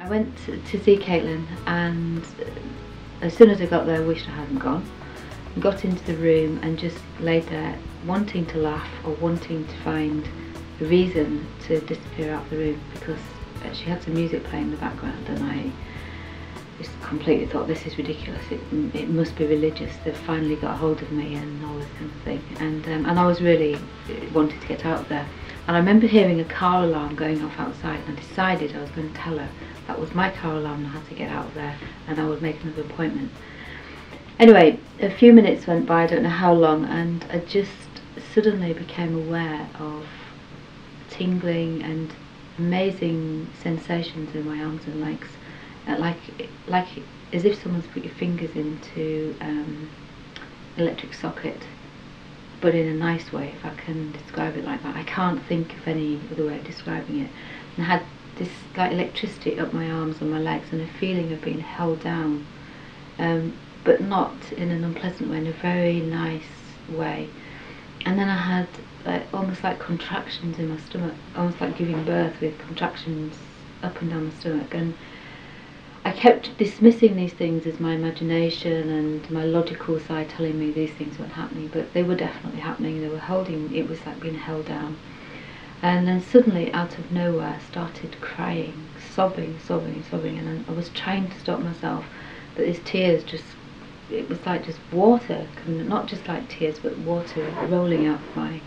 I went to see Caitlin, and as soon as I got there I wished I hadn't gone. I got into the room and just laid there wanting to laugh or wanting to find a reason to disappear out of the room, because she had some music playing in the background and I just completely thought, this is ridiculous, it must be religious, they've finally got hold of me and all this kind of thing. And I was really wanted to get out of there. And I remember hearing a car alarm going off outside, and I decided I was going to tell her that was my car alarm and I had to get out of there and I would make another appointment. Anyway, a few minutes went by, I don't know how long, and I just suddenly became aware of tingling and amazing sensations in my arms and legs, like as if someone's put your fingers into electric socket, but in a nice way, if I can describe it like that. I can't think of any other way of describing it. And I had this like electricity up my arms and my legs, and a feeling of being held down, but not in an unpleasant way, in a very nice way. And then I had almost like contractions in my stomach, almost like giving birth, with contractions up and down my stomach. And I kept dismissing these things as my imagination and my logical side telling me these things weren't happening, but they were definitely happening. They were holding, it was like being held down. And then suddenly, out of nowhere, I started crying, sobbing, and I was trying to stop myself, but these tears just, it was like just water, not just like tears, but water rolling out my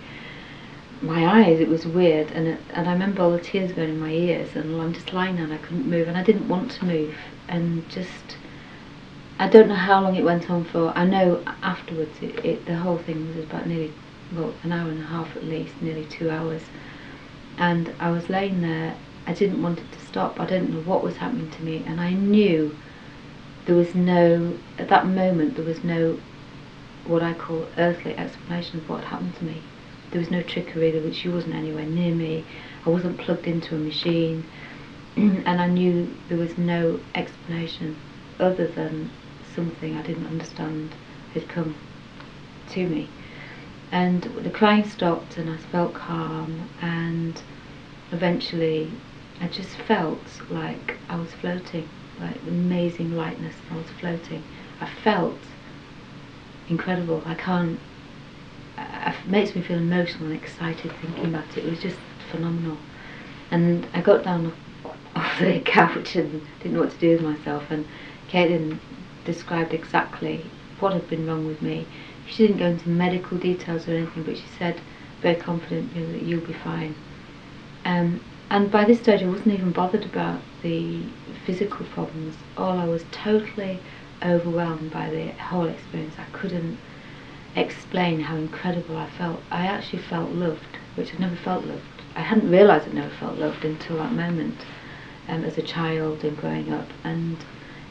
eyes. It was weird, and I remember all the tears going in my ears, and I'm just lying there and I couldn't move, and I didn't want to move, and just, I don't know how long it went on for. I know afterwards the whole thing was about nearly, well, an hour and a half at least, nearly 2 hours, and I was laying there. I didn't want it to stop. I didn't know what was happening to me, and I knew there was no, at that moment, there was no what I call earthly explanation of what happened to me. There was no trickery, which she wasn't anywhere near me. I wasn't plugged into a machine, and I knew there was no explanation other than something I didn't understand had come to me. And the crying stopped, and I felt calm, and eventually I just felt like I was floating, like amazing lightness. I was floating. I felt incredible. It makes me feel emotional and excited thinking about it. It was just phenomenal. And I got down off the couch and didn't know what to do with myself, and Caitlin described exactly what had been wrong with me. She didn't go into medical details or anything, but she said very confidently that you'll be fine. And by this stage I wasn't even bothered about the physical problems. I was totally overwhelmed by the whole experience. I couldn't explain how incredible I felt. I actually felt loved, which I'd never felt loved. I hadn't realised I'd never felt loved until that moment, as a child and growing up. And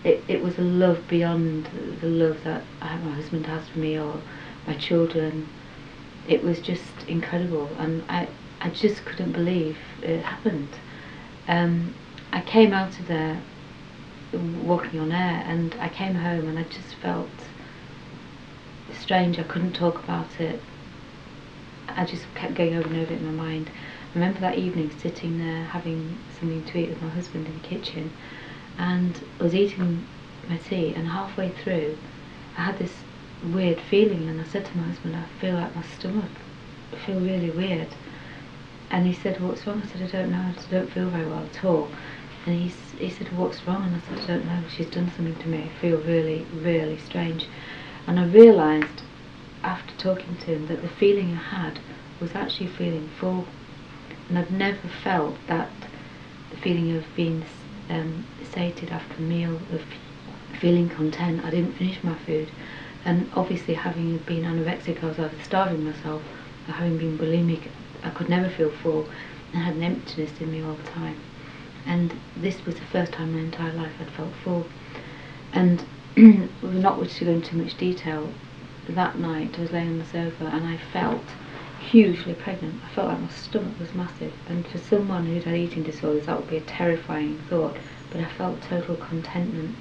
it was a love beyond the love that my husband has for me or my children. It was just incredible, and I just couldn't believe it happened. I came out of there walking on air, and I came home and I just felt strange. I couldn't talk about it. I just kept going over and over it in my mind. I remember that evening sitting there having something to eat with my husband in the kitchen, and I was eating my tea, and halfway through I had this weird feeling, and I said to my husband, I feel like my stomach, I feel really weird. And he said, what's wrong? I said, I don't know, I don't feel very well at all. And he said, what's wrong? And I said, I don't know, she's done something to me, I feel really, really strange. And I realised after talking to him that the feeling I had was actually feeling full, and I've never felt that, the feeling of being sated after a meal, of feeling content. I didn't finish my food, and obviously having been anorexic, I was either starving myself or having been bulimic. I could never feel full, and had an emptiness in me all the time. And this was the first time in my entire life I'd felt full. And we're not to go into much detail, that night I was laying on the sofa and I felt hugely pregnant. I felt like my stomach was massive, and for someone who'd had eating disorders that would be a terrifying thought, but I felt total contentment.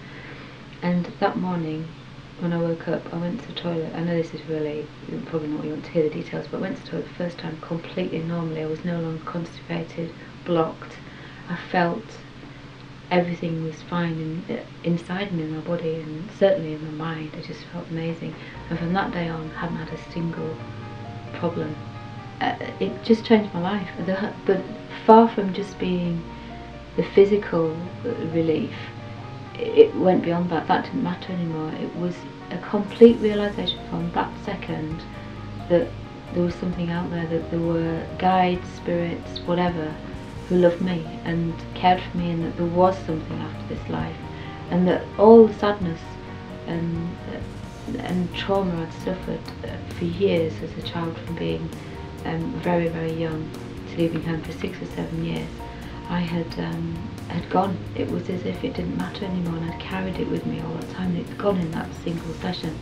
And that morning when I woke up, I went to the toilet. I know this is really, probably not what you want to hear the details, but I went to the toilet the first time completely normally. I was no longer constipated, blocked. I felt everything was fine inside me, in my body, and certainly in my mind. I just felt amazing, and from that day on, I hadn't had a single problem. It just changed my life. But far from just being the physical relief, it went beyond that. That didn't matter anymore. It was a complete realisation from that second that there was something out there, that there were guides, spirits, whatever, who loved me and cared for me, and that there was something after this life, and that all the sadness and trauma I'd suffered for years as a child, from being very, very young to leaving home for 6 or 7 years, I had gone. It was as if it didn't matter anymore, and I'd carried it with me all the time. It's gone in that single session.